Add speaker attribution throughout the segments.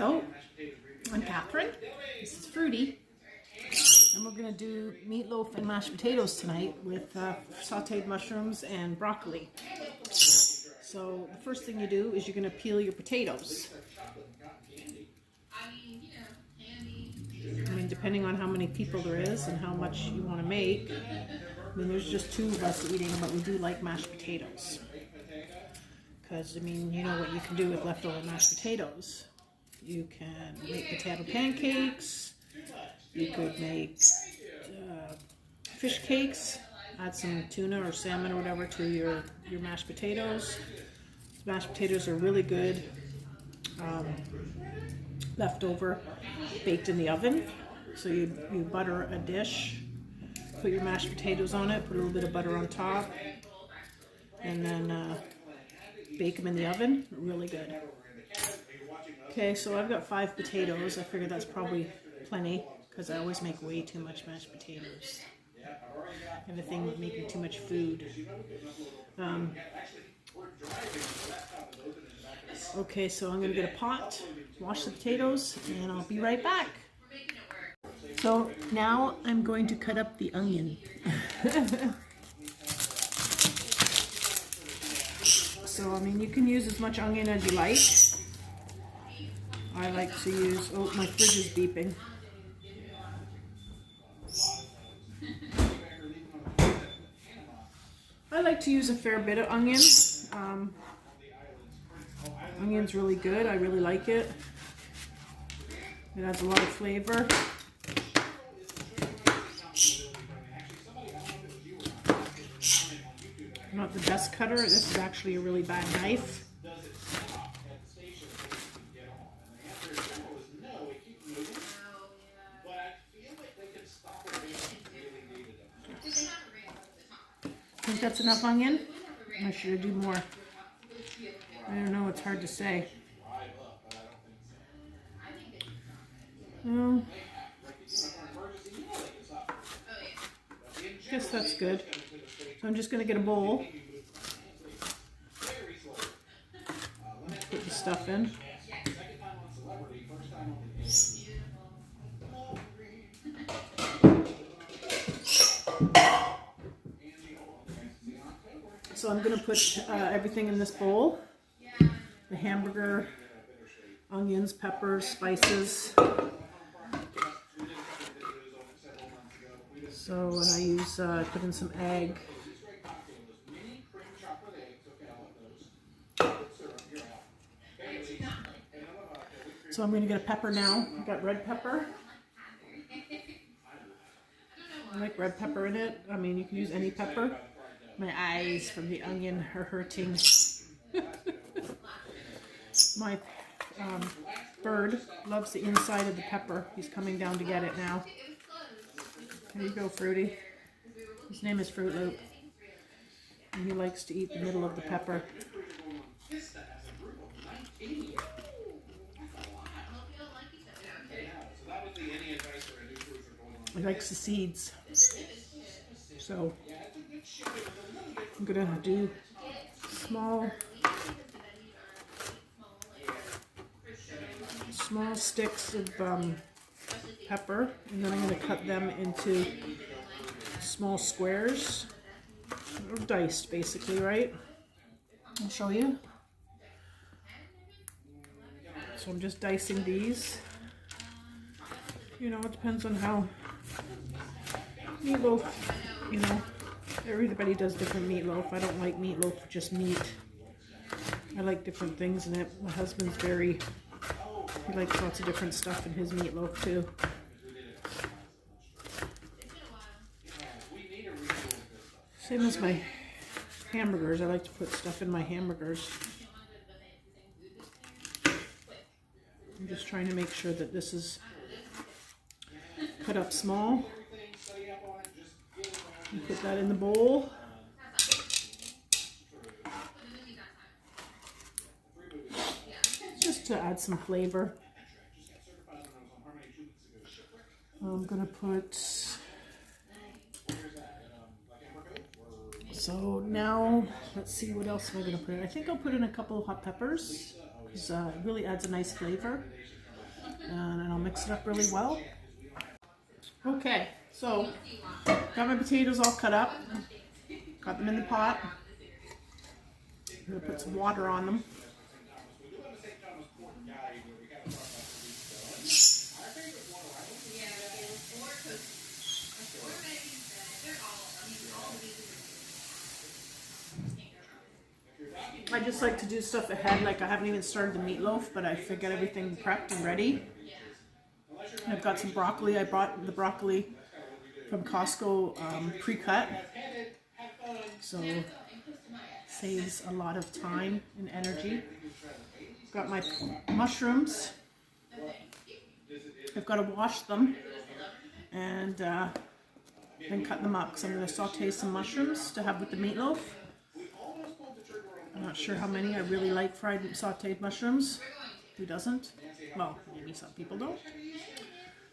Speaker 1: So, I'm Catherine, this is Fruity, and we're going to do meatloaf and mashed potatoes tonight with sauteed mushrooms and broccoli. So, the first thing you do is you're going to peel your potatoes. I mean, depending on how many people there is and how much you want to make. I mean, there's just two of us eating, but we do like mashed potatoes. Because, I mean, you know what you can do with leftover mashed potatoes. You can make potato pancakes. You could make fish cakes. Add some tuna or salmon or whatever to your mashed potatoes. Mashed potatoes are really good. Leftover, baked in the oven. So you butter a dish, put your mashed potatoes on it, put a little bit of butter on top, and then bake them in the oven. Really good. Okay, so I've got 5 potatoes. I figured that's probably plenty because I always make way too much mashed potatoes. I have a thing with making too much food. Okay, so I'm going to get a pot, wash the potatoes, and I'll be right back. So now I'm going to cut up the onion. So, I mean, you can use as much onion as you like. I like to use, oh, my fridge is beeping. I like to use a fair bit of onion. Onion's really good. I really like it. It adds a lot of flavor. I'm not the best cutter. This is actually a really bad knife. Think that's enough onion? Or should I do more? I don't know, it's hard to say. Well, I guess that's good. So I'm just going to get a bowl. Put the stuff in. So I'm going to put everything in this bowl. The hamburger, onions, peppers, spices. So when I use, put in some egg. So I'm going to get a pepper now. I've got red pepper. I like red pepper in it. I mean, you can use any pepper. My eyes from the onion are hurting. My bird loves the inside of the pepper. He's coming down to get it now. There you go, Fruity. His name is Fruit Loop. And he likes to eat the middle of the pepper. He likes the seeds. So I'm gonna do small sticks of pepper, and then I'm going to cut them into small squares, or diced basically, right? I'll show you. So I'm just dicing these. You know, it depends on how meatloaf, you know, everybody does different meatloaf. I don't like meatloaf with just meat. I like different things in it. My husband's he likes lots of different stuff in his meatloaf too. Same as my hamburgers. I like to put stuff in my hamburgers. I'm just trying to make sure that this is cut up small. And put that in the bowl. Just to add some flavor. I'm going to put, so now, let's see, what else am I going to put in? I think I'll put in a couple of hot peppers, because it really adds a nice flavor. And then I'll mix it up really well. Okay, so got my potatoes all cut up. Got them in the pot. I'm going to put some water on them. I just like to do stuff ahead, like I haven't even started the meatloaf, but I get everything prepped and ready. And I've got some broccoli. I bought the broccoli from Costco pre-cut, so saves a lot of time and energy. Got my mushrooms. I've got to wash them and then cut them up, because I'm going to saute some mushrooms to have with the meatloaf. I'm not sure how many. I really like fried sauteed mushrooms. Who doesn't? Well, maybe some people don't.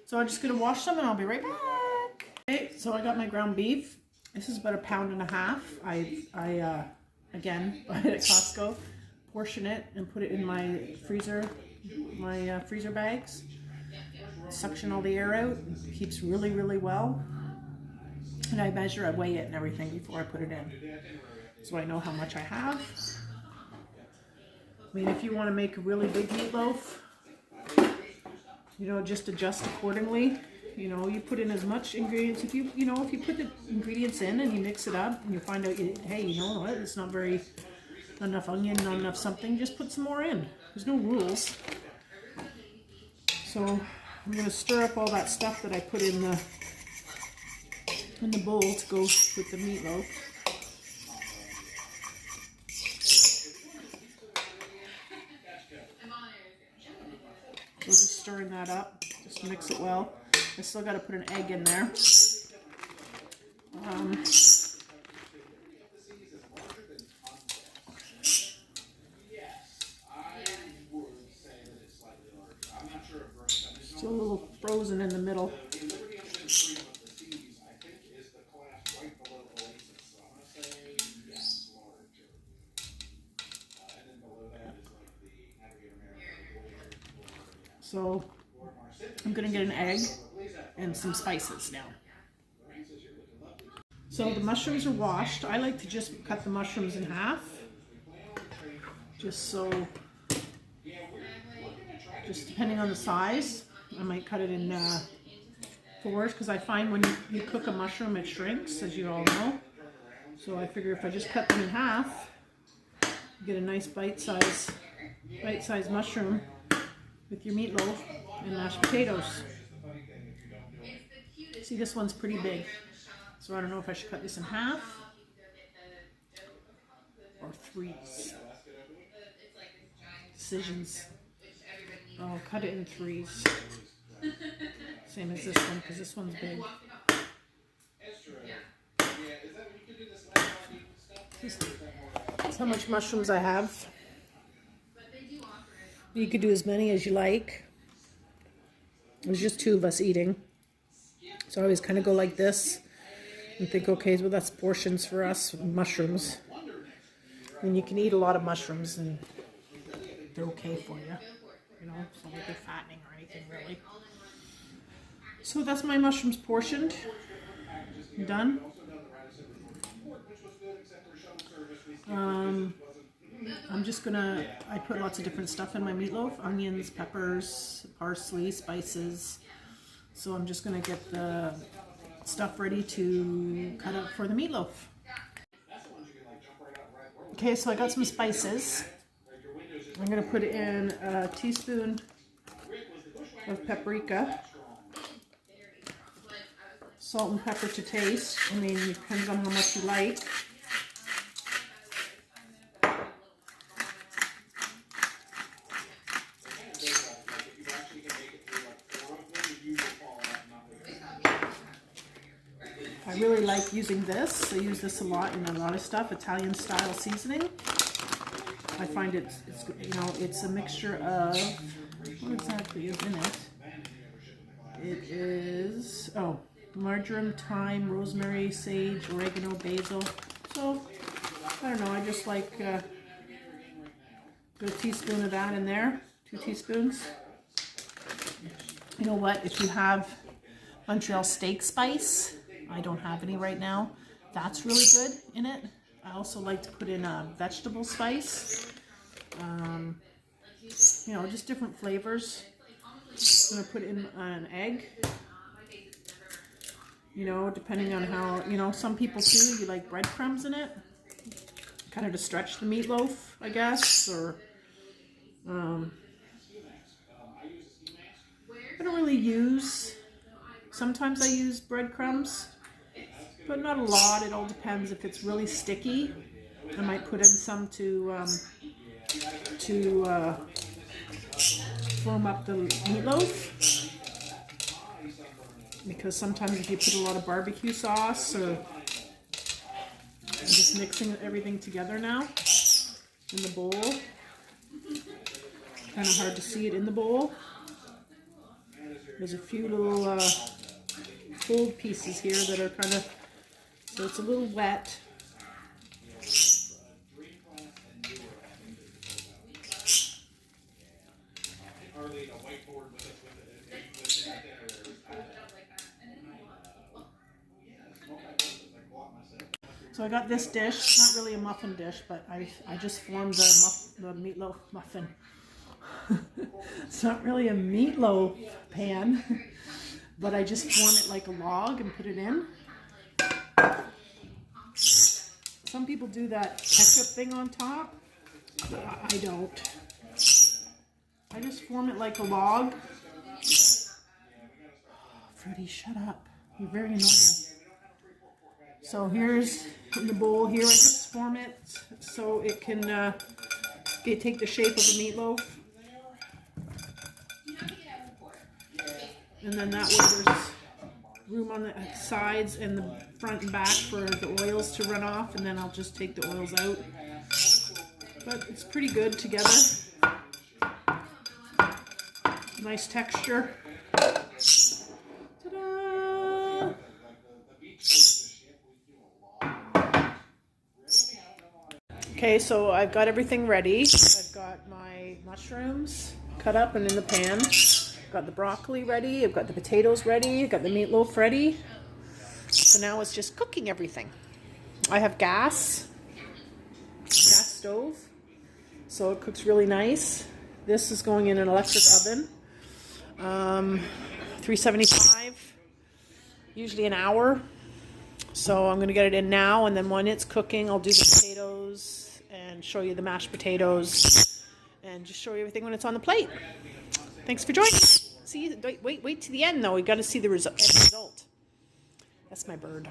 Speaker 1: So I'm just going to wash them and I'll be right back. Okay, so I got my ground beef. This is about 1.5 pounds. I again, buy it at Costco, portion it and put it in my freezer bags. Suction all the air out. It keeps really, really well. And I weigh it and everything before I put it in, so I know how much I have. I mean, if you want to make a really big meatloaf, you know, just adjust accordingly. You know, you put in as much ingredients. If you put the ingredients in and you mix it up and you find out, hey, you know what, it's not enough onion, not enough something, just put some more in. There's no rules. So I'm going to stir up all that stuff that I put in the bowl to go with the meatloaf. We're just stirring that up, just to mix it well. I still got to put an egg in there. Still a little frozen in the middle. So I'm going to get an egg and some spices now. So the mushrooms are washed. I like to just cut the mushrooms in half, just depending on the size. I might cut it in fours, because I find when you cook a mushroom it shrinks, as you all know. So I figure if I just cut them in half, you get a nice bite-sized mushroom with your meatloaf and mashed potatoes. See, this one's pretty big, so I don't know if I should cut this in half or threes. Decisions. I'll cut it in threes. Same as this one, because this one's big. That's how much mushrooms I have. You could do as many as you like. There's just 2 of us eating, so I always kind of go like this and think, okay, well, that's portions for us, mushrooms. And you can eat a lot of mushrooms and they're okay for you. You know, it's not like they're fattening or anything really. So that's my mushrooms portioned. I'm done. I'm just gonna, I put lots of different stuff in my meatloaf. Onions, peppers, parsley, spices. So I'm just gonna get the stuff ready to cut up for the meatloaf. Okay, so I got some spices. I'm gonna put in a teaspoon of paprika. Salt and pepper to taste. I mean, it depends on how much you like. I really like using this. I use this a lot in a lot of stuff, Italian style seasoning. I find it's you know, it's a mixture of, what exactly is in it? It is, oh, marjoram, thyme, rosemary, sage, oregano, basil. So, I don't know, I just like, put a teaspoon of that in there, 2 teaspoons. You know what? If you have Montreal steak spice, I don't have any right now. That's really good in it. I also like to put in a vegetable spice. You know, just different flavors. I'm gonna put in an egg. You know, depending on how, you know, some people too, you like breadcrumbs in it. Kind of to stretch the meatloaf, I guess, or I don't really use, sometimes I use breadcrumbs, but not a lot. It all depends. If it's really sticky, I might put in some to firm up the meatloaf. Because sometimes if you put a lot of barbecue sauce, or I'm just mixing everything together now in the bowl. Kind of hard to see it in the bowl. There's a few little fold pieces here that are kind of, so it's a little wet. So I got this dish, not really a muffin dish, but I just formed the meatloaf muffin. It's not really a meatloaf pan, but I just form it like a log and put it in. Some people do that ketchup thing on top. I don't. I just form it like a log. Freddie, shut up. You're very annoying. So here's in the bowl here, I just form it so it can take the shape of a meatloaf. And then that way there's room on the sides and the front and back for the oils to run off, and then I'll just take the oils out. But it's pretty good together. Nice texture. Ta-da! Okay, so I've got everything ready. I've got my mushrooms cut up and in the pan. I've got the broccoli ready. I've got the potatoes ready. I've got the meatloaf ready. So now it's just cooking everything. I have gas stove, so it cooks really nice. This is going in an electric oven, 375, usually an hour. So I'm going to get it in now, and then when it's cooking, I'll do the potatoes and show you the mashed potatoes and just show you everything when it's on the plate. Thanks for joining. See, wait to the end though. We got to see the end result. That's my bird.